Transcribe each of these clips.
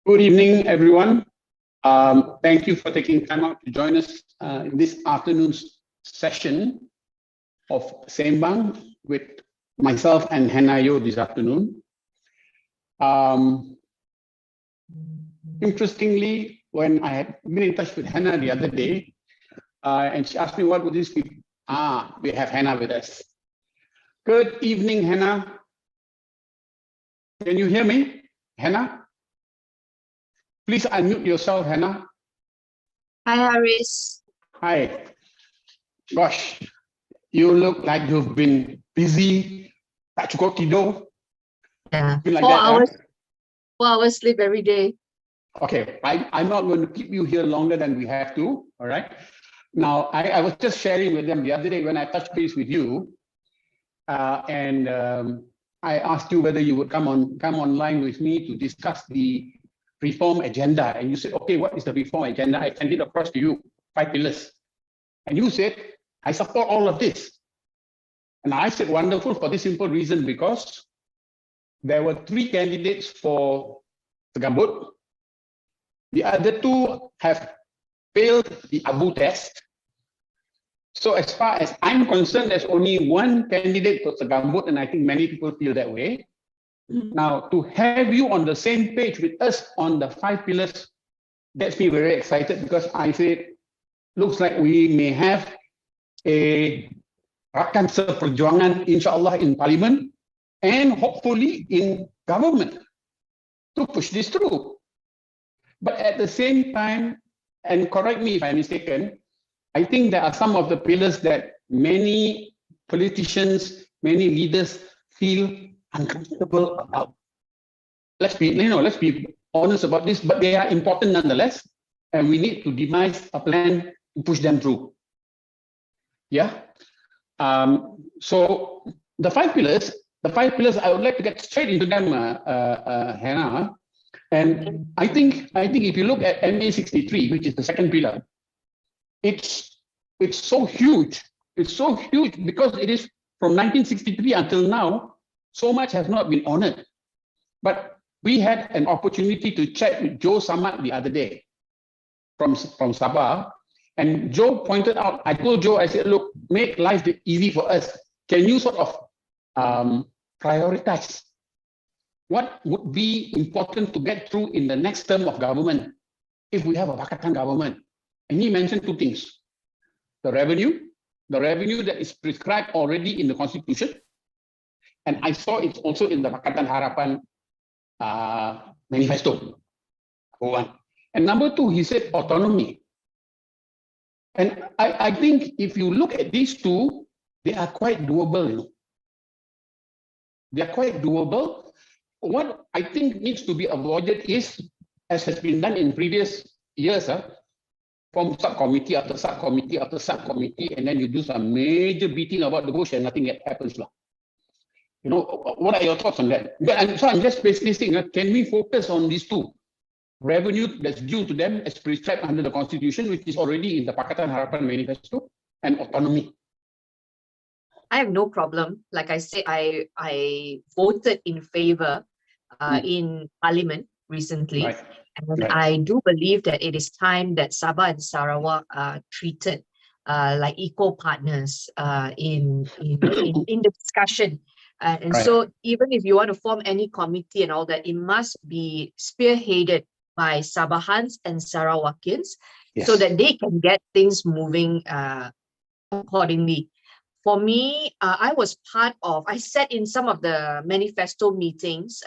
Good evening, everyone. Thank you for taking time out to join us in this afternoon's session of Sembang with myself and Hannah Yeoh this afternoon. Interestingly, when I had been in touch with Hannah the other day, and she asked me what would this be? We have Hannah with us. Good evening, Hannah. Can you hear me, Hannah? Please unmute yourself, Hannah. Hi, Haris. Hi. Gosh, you look like you've been busy. Tak cukup tidur. Yeah, Like 4 that, hours. 4 hours sleep every day. Okay, I'm not going to keep you here longer than we have to. All right. Now, I was just sharing with them the other day when I touched base with you, and I asked you whether you would come online with me to discuss the reform agenda, and you said, okay, what is the reform agenda? I sent it across to you, 5 pillars. And you said, I support all of this. And I said, wonderful, for this simple reason, because there were 3 candidates for the Gambut. The other 2 have failed the Abu test. So as far as I'm concerned, there's only 1 candidate for the Gambut, and I think many people feel that way. Now, to have you on the same page with us on the 5 pillars, gets me very excited, because I said, looks like we may have a rakan seperjuangan, inshallah, in Parliament, and hopefully in government to push this through. But at the same time, and correct me if I'm mistaken, I think there are some of the pillars that many politicians, many leaders feel uncomfortable about. Let's be honest about this, but they are important nonetheless, and we need to devise a plan to push them through. Yeah. So the 5 pillars, I would like to get straight into them, Hannah. And I think if you look at MA 63, which is the 2nd pillar, it's so huge. It's so huge because it is from 1963 until now. So much has not been honored. But we had an opportunity to chat with Joe Samad the other day from Sabah. And Joe pointed out, I told Joe, I said, look, make life easy for us. Can you sort of prioritize what would be important to get through in the next term of government if we have a Pakatan government? And he mentioned 2 things. The revenue that is prescribed already in the Constitution. And I saw it also in the Pakatan Harapan manifesto, for 1. And number 2, he said autonomy. And I think if you look at these 2, they are quite doable. You know? They are quite doable. What I think needs to be avoided is, as has been done in previous years, from subcommittee after subcommittee after subcommittee, and then you do some major beating about the bush and nothing happens. You know, what are your thoughts on that? So I'm just basically saying, can we focus on these 2? Revenue that's due to them as prescribed under the Constitution, which is already in the Pakatan Harapan manifesto, and autonomy. I have no problem. Like I said, I voted in favor in Parliament recently. Right. And I do believe that it is time that Sabah and Sarawak are treated like equal partners in the discussion. And Right. so even if you want to form any committee and all that, it must be spearheaded by Sabahans and Sarawakins, Yes. so that they can get things moving accordingly. For me, I sat in some of the manifesto meetings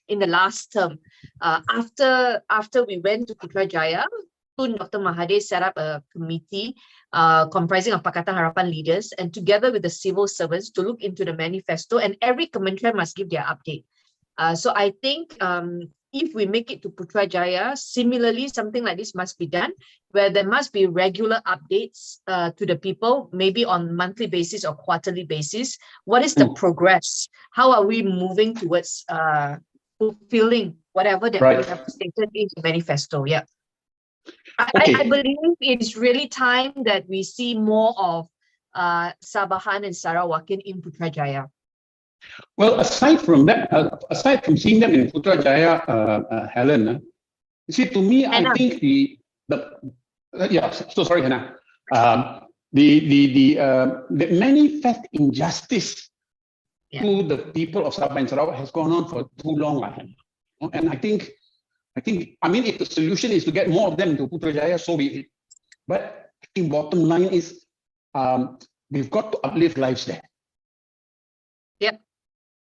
in the last term. After we went to Putrajaya, Dr. Mahathir set up a committee comprising of Pakatan Harapan leaders, and together with the civil servants to look into the manifesto, and every Kementerian must give their update. So I think if we make it to Putrajaya, similarly, something like this must be done, where there must be regular updates to the people, maybe on monthly basis or quarterly basis. What is the progress? How are we moving towards fulfilling whatever that we have stated in the manifesto? Yeah. Okay. I believe it's really time that we see more of Sabahan and Sarawakin in Putrajaya. Well, aside from that, aside from seeing them in Putrajaya, Helen, You see, to me, Hannah. I think yeah. So sorry, Hannah. The manifest injustice to the people of Sabah and Sarawak has gone on for too long, and I think, I mean, if the solution is to get more of them to Putrajaya, so be it. But I think bottom line is, we've got to uplift lives there. Yep.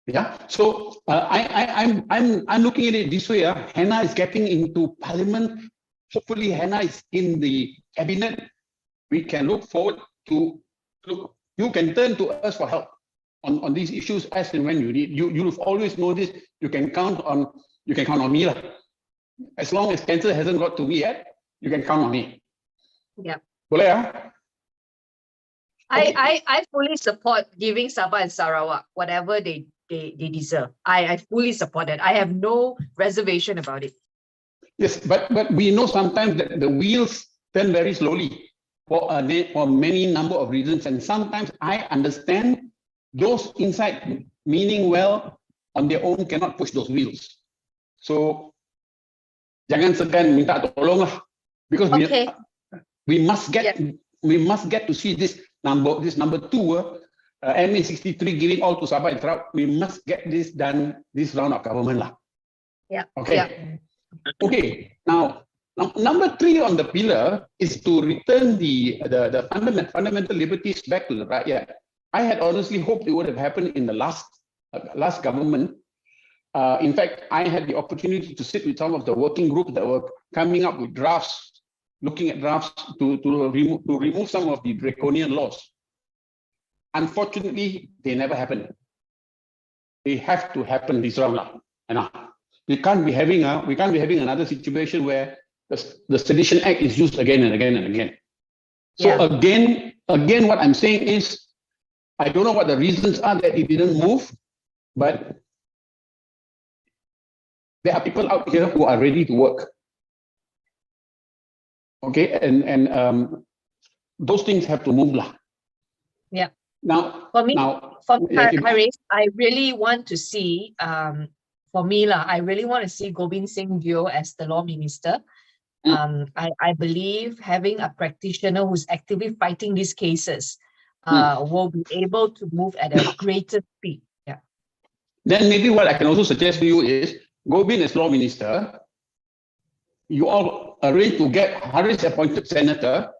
Yeah. So I'm looking at it this way. Hannah is getting into Parliament. Hopefully, Hannah is in the cabinet. We can look forward to you can turn to us for help on these issues as and when you need. You'll always know this. You can count on me. As long as cancer hasn't got to me yet, you can count on me. Yeah. Boleh ya? I fully support giving Sabah and Sarawak whatever they deserve. I fully support it. I have no reservation about it. Yes, but we know sometimes that the wheels turn very slowly for many number of reasons, and sometimes I understand those inside meaning well on their own cannot push those wheels. So jangan segan minta tolong lah, because we must get to see this number two. MA63 giving all to Sabah and Sarawak. We must get this done this round of government lah. Yeah. Okay. Yeah. Okay. Now, number 3 on the pillar is to return the fundamental liberties back to the rakyat. I had honestly hoped it would have happened in the last government. In fact, I had the opportunity to sit with some of the working groups that were coming up with drafts, looking at drafts to remove some of the draconian laws. Unfortunately, they never happened. They have to happen this round now. We can't be having another situation where the Sedition Act is used again and again and again. So again, what I'm saying is, I don't know what the reasons are that it didn't move, but there are people out here who are ready to work. Okay, and those things have to move lah. Yeah. Now, Haris, I really want to see, for me lah, I really want to see Gobind Singh Yeoh as the law minister. I believe having a practitioner who's actively fighting these cases will be able to move at a greater speed. Yeah. Then maybe what I can also suggest to you is, Gobind as law minister, you all arrange to get Haris appointed senator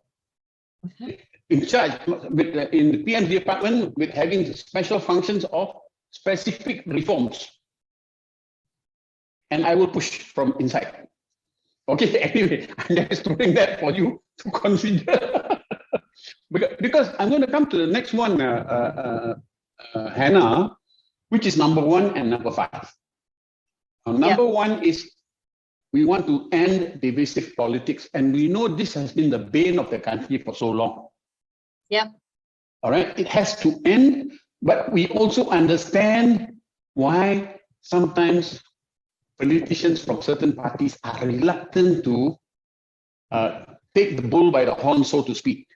in charge in the PM department with having special functions of specific reforms. And I will push from inside. Okay, anyway, I'm just throwing that for you to consider. Because I'm going to come to the next one, Hannah, which is number 1 and number 5. Number 1 is we want to end divisive politics, and we know this has been the bane of the country for so long. Yeah. All right, it has to end, but we also understand why sometimes politicians from certain parties are reluctant to take the bull by the horn, so to speak.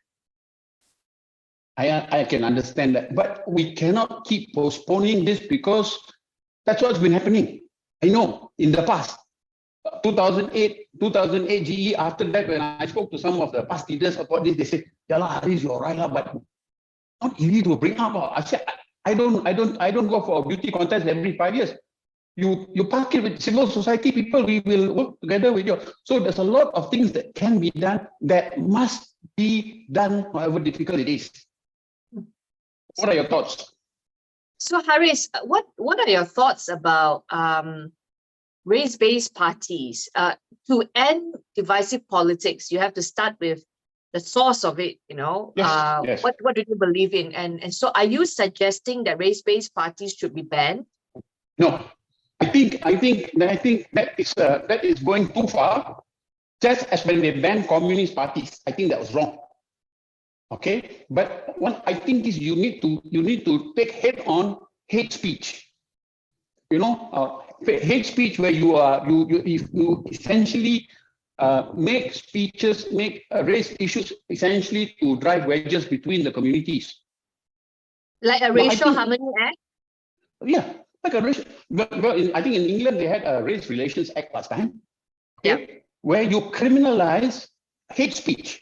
I can understand that, but we cannot keep postponing this because that's what's been happening. I know in the past, 2008 GE, after that, when I spoke to some of the past leaders about this, they said, yeah, Haris, you're right, but not easy to bring up. I said, I don't go for a beauty contest every 5 years. You park it with civil society people, we will work together with you. So there's a lot of things that can be done, that must be done, however difficult it is. What are your thoughts? So Haris, what are your thoughts about race-based parties? To end divisive politics, you have to start with the source of it, you know. Yes. What do you believe in? And so are you suggesting that race-based parties should be banned? No. I think that is going too far. Just as when they banned communist parties, I think that was wrong. Okay, but what I think is you need to take head on hate speech. You know, hate speech where you essentially make speeches, raise issues essentially to drive wedges between the communities. Like a racial harmony act? Yeah. Like a racial, well, I think in England they had a Race Relations Act last time. Okay? where you criminalize hate speech.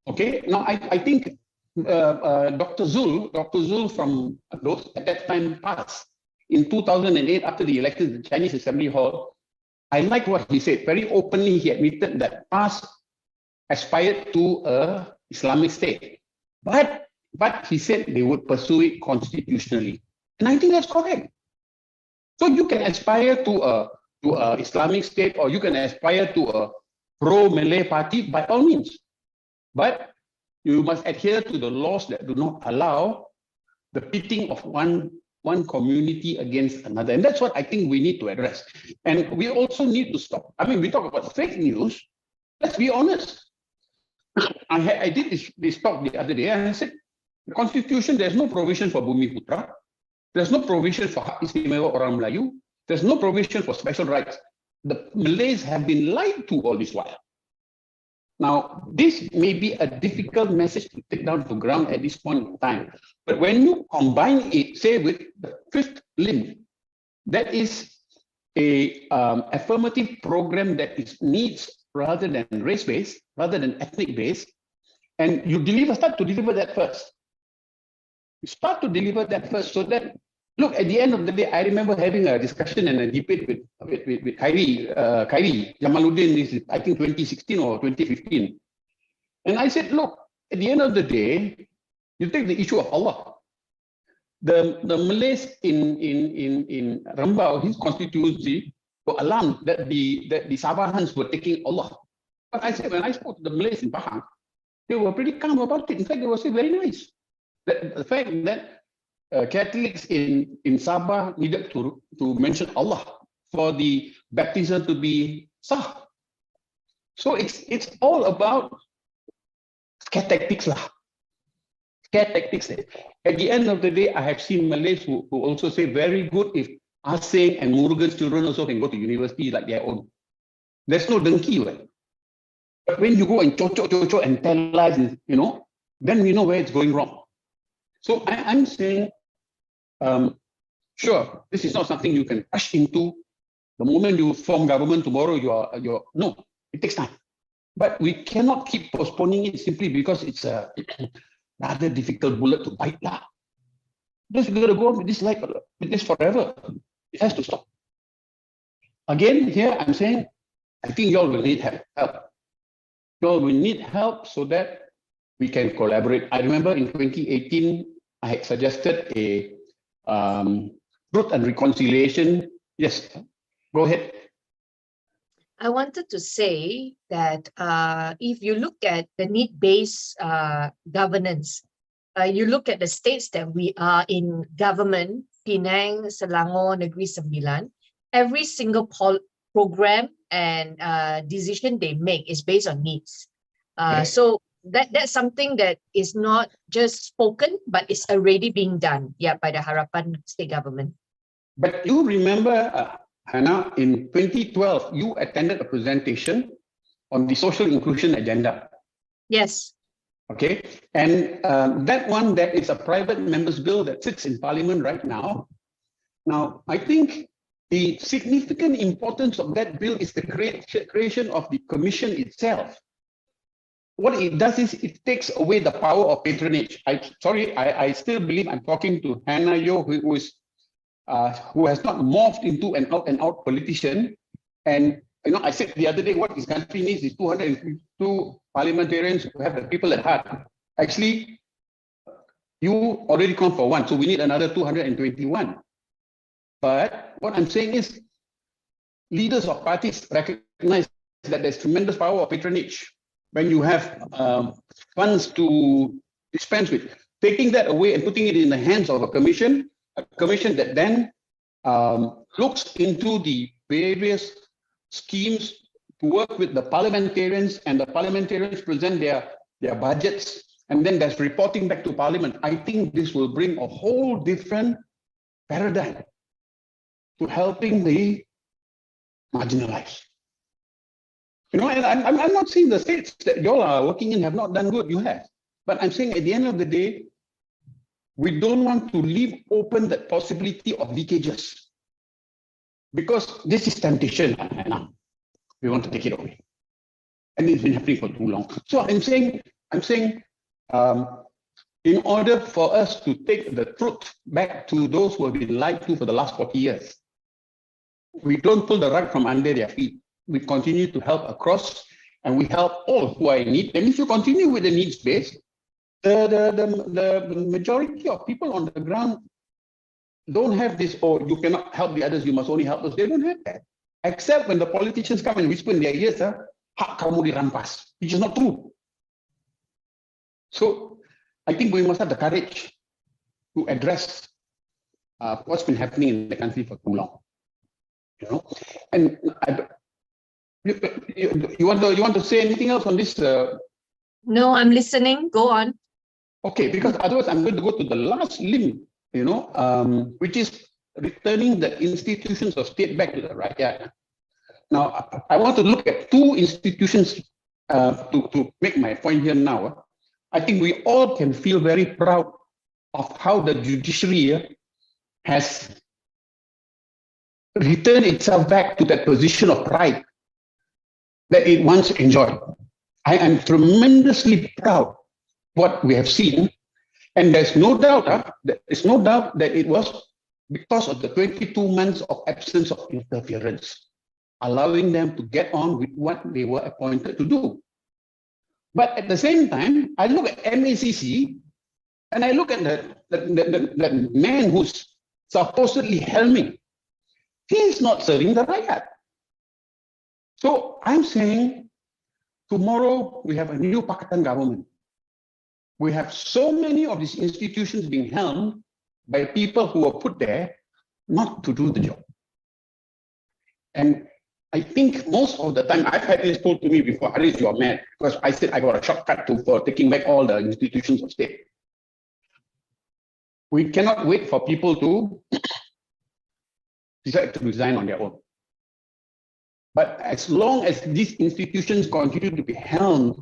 Okay, now I think Dr. Zul from those at that time passed in 2008 after the election in the Chinese Assembly Hall. I like what he said. Very openly, he admitted that PAS aspired to an Islamic state, but he said they would pursue it constitutionally, and I think that's correct. So you can aspire to a Islamic state, or you can aspire to a pro-Malay party by all means, but you must adhere to the laws that do not allow the pitting of one community against another. And that's what I think we need to address. And we also need to stop. I mean, we talk about fake news. Let's be honest. I did this talk the other day, and I said, the Constitution, there's no provision for Bumi Putra. There's no provision for Hak Istimewa Orang Melayu. There's no provision for special rights. The Malays have been lied to all this while. Now, this may be a difficult message to take down to ground at this point in time. But when you combine it, say, with the fifth limb, that is a affirmative program that is needs rather than race-based, rather than ethnic-based, and you start to deliver that first. You start to deliver that first, so that, look, at the end of the day, I remember having a discussion and a debate with Khairi Jamaluddin, this is, I think, 2016 or 2015. And I said, look, at the end of the day, you take the issue of Allah. The Malays in Rambau, his constituency, were alarmed that the Sabahans were taking Allah. But I said, when I spoke to the Malays in Pahang, they were pretty calm about it. In fact, they were saying very nice. The fact that Catholics in Sabah needed to mention Allah for the baptism to be sah. So it's all about scare tactics lah. Scare tactics. At the end of the day, I have seen Malays who also say very good if Asing and Murugan's children also can go to university like their own. There's no dengki, right? But when you go and cho and tell lies, then we know where it's going wrong. So I'm saying, sure, this is not something you can rush into. The moment you form government tomorrow, no, it takes time. But we cannot keep postponing it simply because it's a rather difficult bullet to bite lah. Just going to go with this forever. It has to stop. Again, here I'm saying, I think you all will need help. You all will need help so that we can collaborate. I remember in 2018, I had suggested a truth and reconciliation. Yes, go ahead. I wanted to say that if you look at the need-based governance, you look at the states that we are in government, Penang, Selangor, Negeri Sembilan, every single program and decision they make is based on needs. So that's something that is not just spoken, but it's already being done, by the Harapan state government. But you remember, Hannah, in 2012, you attended a presentation on the social inclusion agenda. Yes. Okay, and that is a private member's bill that sits in Parliament right now. Now, I think the significant importance of that bill is the creation of the commission itself. What it does is it takes away the power of patronage. I still believe I'm talking to Hannah Yeoh, who has not morphed into an out-and-out politician. And I said the other day, what this country needs is 252 parliamentarians who have the people at heart. Actually, you already come for one, so we need another 221. But what I'm saying is, leaders of parties recognize that there's tremendous power of patronage when you have funds to dispense with. Taking that away and putting it in the hands of a commission that then looks into the various schemes to work with the parliamentarians, and the parliamentarians present their budgets, and then there's reporting back to Parliament. I think this will bring a whole different paradigm to helping the marginalized. And I'm not saying the states that you all are working in have not done good, you have. But I'm saying at the end of the day, we don't want to leave open that possibility of leakages. Because this is temptation. we want to take it away. And it's been happening for too long. So I'm saying, in order for us to take the truth back to those who have been lied to for the last 40 years, we don't pull the rug from under their feet. We continue to help across, and we help all who are in need. And if you continue with the needs base, the majority of people on the ground don't have this, or you cannot help the others, you must only help us. They don't have that. Except when the politicians come and whisper in their ears, hak kamu dirampas, which is not true. So I think we must have the courage to address what's been happening in the country for too long. You know, and you want to say anything else on this? No, I'm listening. Go on. Okay, because otherwise I'm going to go to the last limb, you know, which is returning the institutions of state back to the rakyat. Now, I want to look at two institutions to make my point here now. I think we all can feel very proud of how the judiciary has returned itself back to that position of pride that it once enjoyed. I am tremendously proud what we have seen, and there's no doubt that it was because of the 22 months of absence of interference, allowing them to get on with what they were appointed to do. But at the same time, I look at MACC and I look at the man who's supposedly helming. He is not serving the rakyat. So I'm saying tomorrow we have a new Pakistan government. We have so many of these institutions being helmed by people who were put there not to do the job. And I think most of the time, I've had this told to me before, Haris, you are mad, because I said I got a shortcut for taking back all the institutions of state. We cannot wait for people to decide to resign on their own. But as long as these institutions continue to be helmed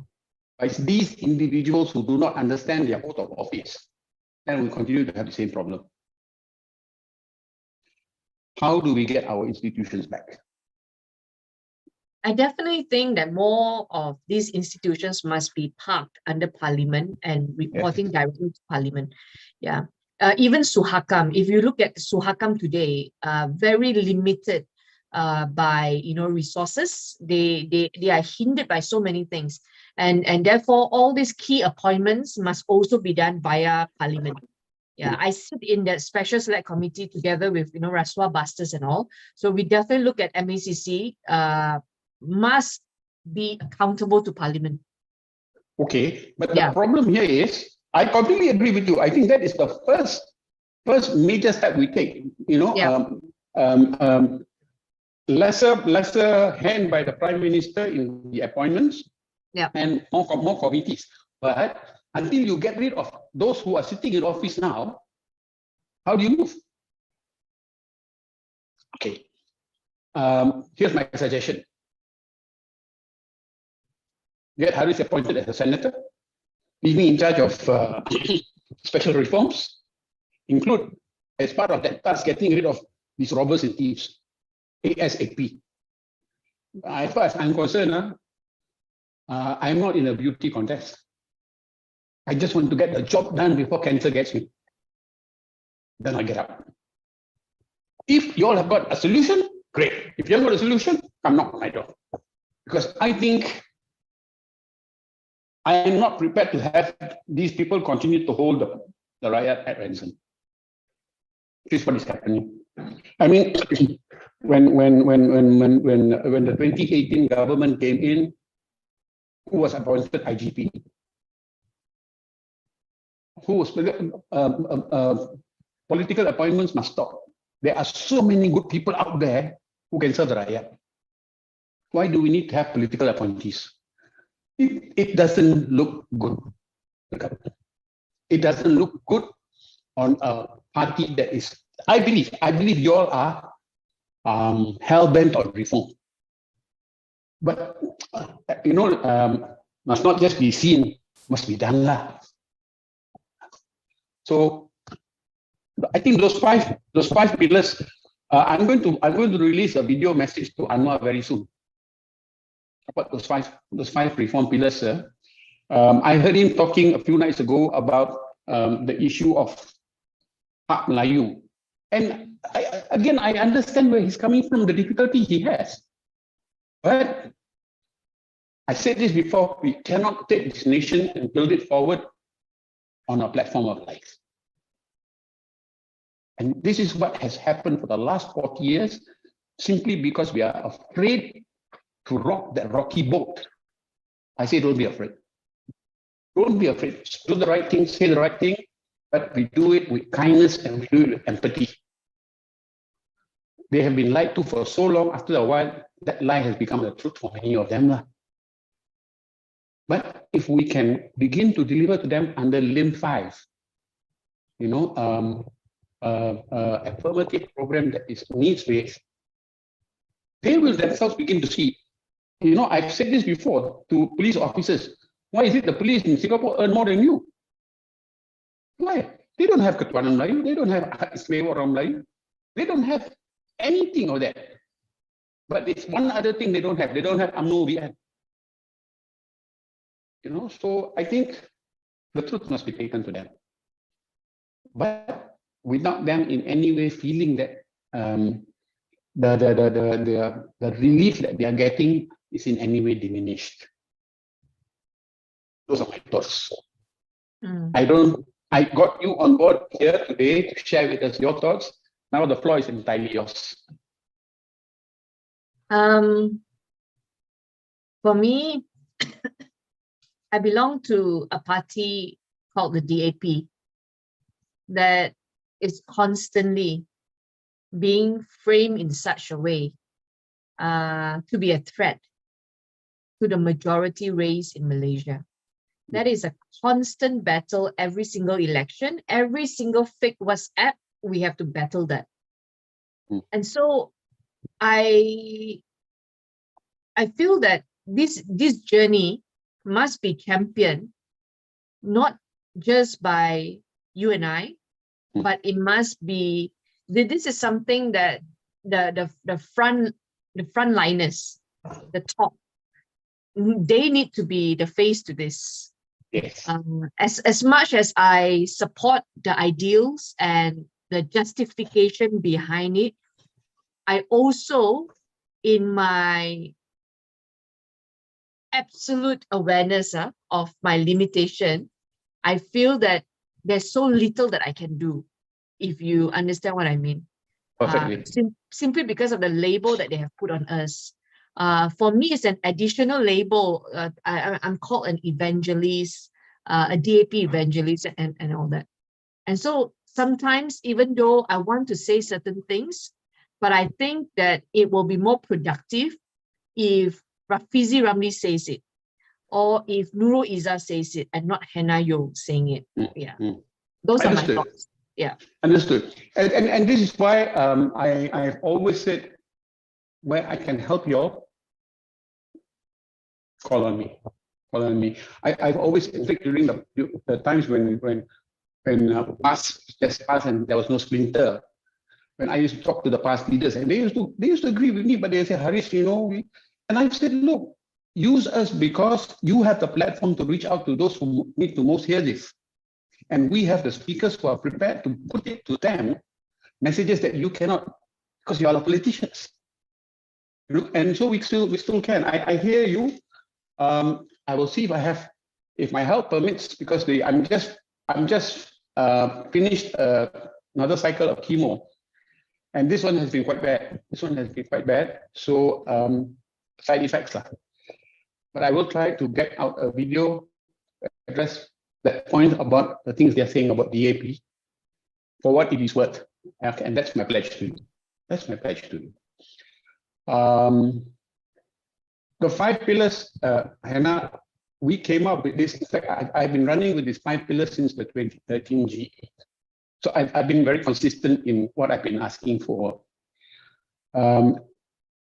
by these individuals who do not understand their oath of office, then we continue to have the same problem. How do we get our institutions back? I definitely think that more of these institutions must be parked under Parliament and reporting directly to Parliament. Yeah. Even Suhakam, if you look at Suhakam today, very limited by resources. They are hindered by so many things, and therefore all these key appointments must also be done via Parliament. Yeah, I sit in that special select committee together with Rasuah Busters and all. So we definitely look at MACC must be accountable to Parliament. Okay, but the problem here is, I completely agree with you. I think that is the first major step we take. Lesser hand by the Prime Minister in the appointments, and more committees. But until you get rid of those who are sitting in office now, how do you move? Okay, here's my suggestion. Get Haris appointed as a senator, leave me in charge of special reforms, include as part of that task getting rid of these robbers and thieves ASAP. As far as I'm concerned, I'm not in a beauty contest. I just want to get the job done before cancer gets me. Then I get up. If you all have got a solution, great. If you haven't got a solution, come knock on my door. Because I think I am not prepared to have these people continue to hold the riot at ransom. This is what is happening. I mean, when the 2018 government came in, who was appointed IGP? Who was political appointments must stop. There are so many good people out there who can serve the riot. Why do we need to have political appointees? It doesn't look good. It doesn't look good on a party that is. I believe you all are hell-bent on reform. But must not just be seen, must be done lah. So I think those five pillars. I'm going to release a video message to Anwar very soon. about those five reform pillars, sir. I heard him talking a few nights ago about the issue of Hak Melayu. And I understand where he's coming from, the difficulty he has. But I said this before, we cannot take this nation and build it forward on a platform of lies. And this is what has happened for the last 40 years, simply because we are afraid to rock that rocky boat. I say, don't be afraid. Don't be afraid. Do the right thing, say the right thing, but we do it with kindness and we do it with empathy. They have been lied to for so long, after a while, that lie has become the truth for many of them. But if we can begin to deliver to them under limb 5, affirmative program that is needs-based, they will themselves begin to see. I've said this before to police officers. Why is it the police in Singapore earn more than you? Why? They don't have Ketuanan Melayu. They don't have Istimewa Orang Melayu. They don't have anything of that. But it's one other thing they don't have. They don't have UMNO VN. So I think the truth must be taken to them. But without them in any way feeling that the relief that they are getting is in any way diminished. Those are my thoughts. I got you on board here today to share with us your thoughts. Now the floor is entirely yours. For me, I belong to a party called the DAP that is constantly being framed in such a way to be a threat to the majority race in Malaysia. That is a constant battle every single election, every single fake WhatsApp, we have to battle that. And so I feel that this journey must be championed, not just by you and I, but it must be, this is something that the frontliners, the top, they need to be the face to this. Yes. As much as I support the ideals and the justification behind it, I also, in my absolute awareness of my limitation, I feel that there's so little that I can do, if you understand what I mean. Perfectly. Simply because of the label that they have put on us. For me, it's an additional label. I'm called an evangelist, a DAP evangelist, and all that. And so sometimes, even though I want to say certain things, but I think that it will be more productive if Rafizi Ramli says it, or if Nurul Izzah says it, and not Hannah Yeoh saying it. Yeah, those are my thoughts. Yeah, understood. And this is why I've always said, where I can help you all, call on me. I've always, in fact, during the times when past just passed and there was no splinter, when I used to talk to the past leaders, and they used to agree with me, but they say, Haris, and I've said, look, use us because you have the platform to reach out to those who need to most hear this. And we have the speakers who are prepared to put it to them, messages that you cannot, because you are politicians. And so we still can. I hear you. I will see if my health permits, because I'm just finished another cycle of chemo, and this one has been quite bad. So side effects. But I will try to get out a video to address that point about the things they're saying about DAP for what it is worth. Okay, and that's my pledge to you. The 5 pillars, Hannah, we came up with this. In fact, I've been running with these 5 pillars since the 2013 G8. So I've been very consistent in what I've been asking for.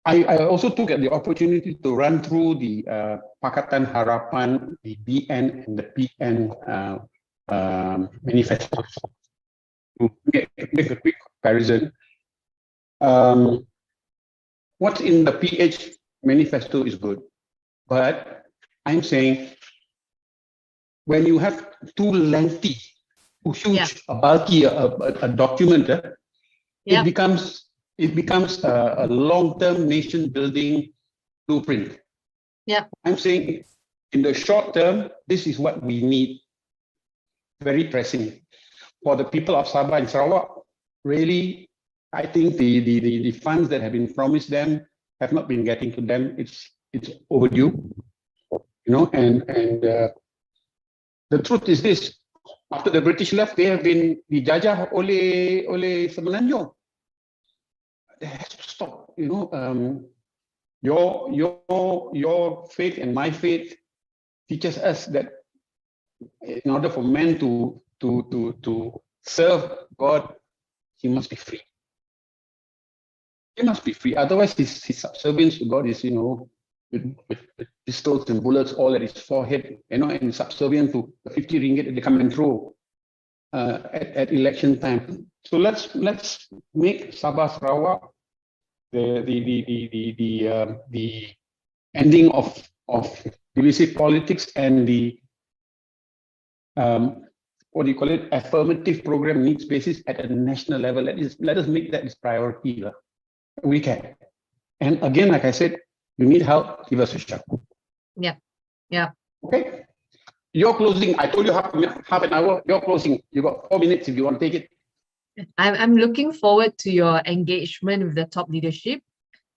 I also took the opportunity to run through the Pakatan Harapan, the BN and the PN manifestos to make a quick comparison. What's in the PH manifesto is good. But I'm saying when you have too lengthy, too huge, bulky a document, it becomes a long-term nation building blueprint. Yeah. I'm saying in the short term, this is what we need, very pressing. For the people of Sabah and Sarawak, really, I think the funds that have been promised them have not been getting to them. It's overdue, and the truth is this: after the British left, they have been dijajah oleh Semenanjung. That has to stop. Your faith and my faith teaches us that in order for man to serve God, he must be free. He must be free. Otherwise, his subservience to God is, with pistols and bullets all at his forehead, and subservient to the 50 ringgit that they come and throw at election time. So let's make Sabah Sarawak the ending of divisive politics and the affirmative program needs basis at a national level. Let us make that its priority. We can. And again, like I said, you need help, give us a shout. Yeah. Okay. Your closing, I told you half an hour. Your closing, you got 4 minutes if you want to take it. I'm looking forward to your engagement with the top leadership.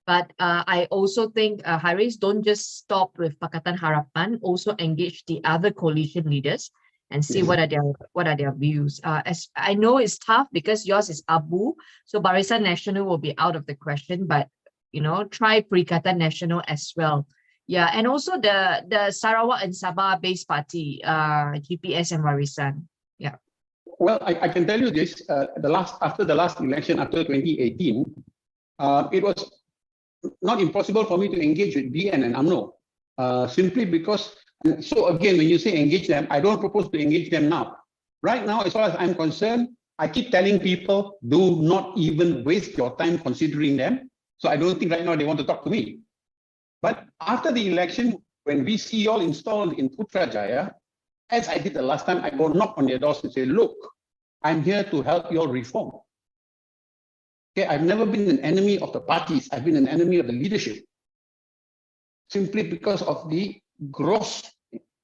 But I also think, Haris, don't just stop with Pakatan Harapan, also engage the other coalition leaders and see what are their views. As I know it's tough because yours is Abu, so Barisan Nasional will be out of the question, but try Perikatan Nasional as well. Yeah, and also the Sarawak and Sabah based party, GPS and Barisan. Yeah. Well, I can tell you this, after the last election, after 2018, it was not impossible for me to engage with BN and UMNO, simply because, so again, when you say engage them, I don't propose to engage them now. Right now, as far as I'm concerned, I keep telling people, do not even waste your time considering them. So I don't think right now they want to talk to me. But after the election, when we see you all installed in Putrajaya, as I did the last time, I go knock on their doors and say, look, I'm here to help you all reform. Okay, I've never been an enemy of the parties. I've been an enemy of the leadership, simply because of the gross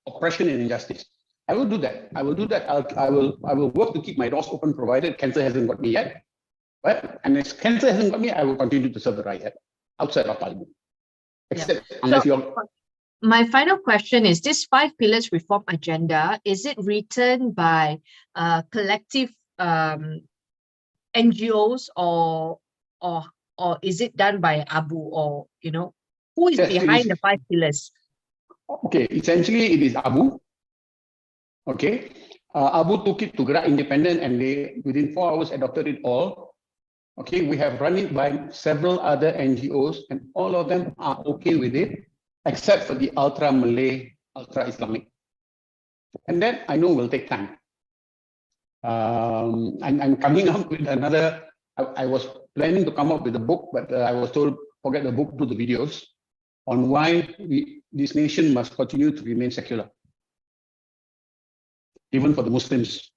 oppression and injustice. I will do that. I will do that. I will work to keep my doors open, provided cancer hasn't got me yet. And if cancer hasn't got me, I will continue to serve the right outside of Parliament. Except unless you're. My final question is: this 5 pillars reform agenda, is it written by collective NGOs or is it done by Abu, or who is behind the 5 pillars? Okay, essentially it is Abu. Okay, Abu took it to Gerak Independent, and they within 4 hours adopted it all. Okay, we have run it by several other NGOs, and all of them are okay with it, except for the ultra Malay, ultra Islamic, and that I know will take time. I'm coming up with another. I was planning to come up with a book, but I was told forget the book, do the videos on why this nation must continue to remain secular, even for the Muslims.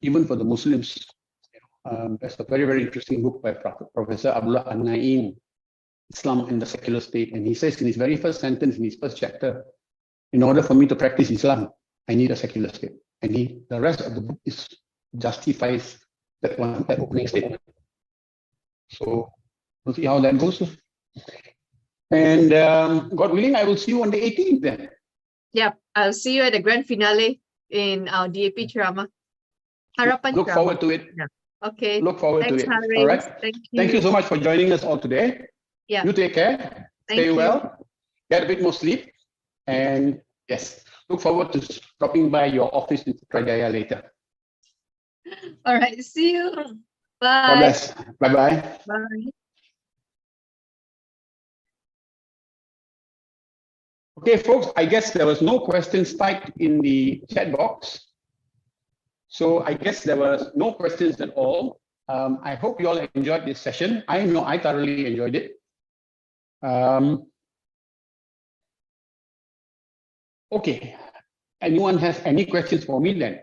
That's a very, very interesting book by Professor Abdullah An-Naim, Islam and the Secular State, and he says in his very first sentence, in his first chapter, in order for me to practice Islam, I need a secular state. And the rest of the book justifies that opening statement. So we'll see how that goes. And God willing, I will see you on the 18th then. Yeah, I'll see you at the grand finale in our DAP Ceramah. Harapan Look Ceramah. forward to it. Yeah. Okay. Look forward to it. Haris. All right. Thank you so much for joining us all today. Yeah. You take care. Stay well. Get a bit more sleep. And yes, look forward to stopping by your office in Putrajaya later. All right. See you. Bye. God bless. Bye-bye. Bye. Okay, folks, I guess there was no questions typed in the chat box. So I guess there was no questions at all. I hope you all enjoyed this session. I know I thoroughly enjoyed it. Okay, anyone has any questions for me then?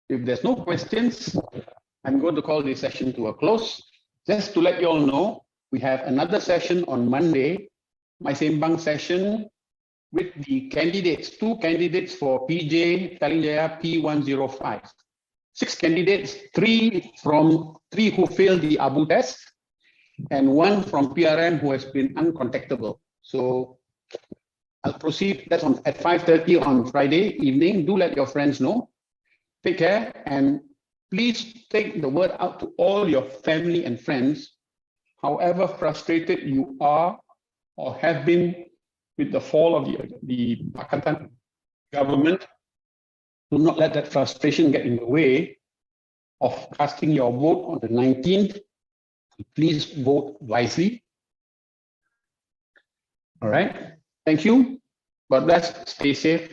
If there's no questions, I'm going to call this session to a close. Just to let you all know, we have another session on Monday, my Sembang session with the candidates, 2 candidates for PJ Talingjaya P105. 6 candidates, 3 who failed the ABU test, and 1 from PRM who has been uncontactable. So I'll proceed. That's at 5:30 on Friday evening. Do let your friends know. Take care, and please take the word out to all your family and friends, however frustrated you are or have been with the fall of the Pakatan government. Do not let that frustration get in the way of casting your vote on the 19th. Please vote wisely. All right. Thank you. God bless. Stay safe.